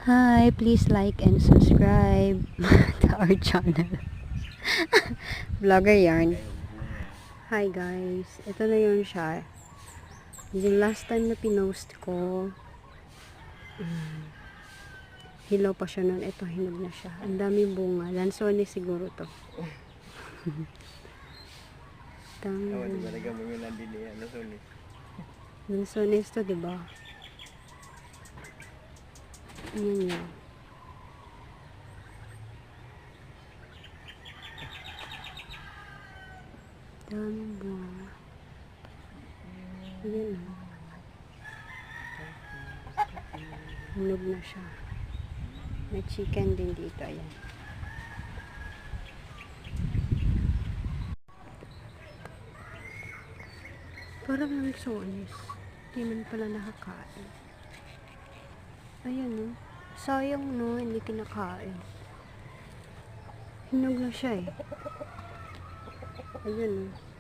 Hi, please like and subscribe to our channel. Vlogger yarn. Hi guys, ito na yun siya. Yung last time na pinost ko, hilaw pa siya nun. Ito, hinog na siya. Ang daming bunga. Lansone siguro to. Lansones to, diba? Yan yun. Daming bunga. Ayan o. Hinog na siya. May chicken din dito. Ayan. Parang lansones. Hindi man pala nakakain. Ayan o. Sayang no, hindi kinakain. Hinog na siya eh. Ayan o.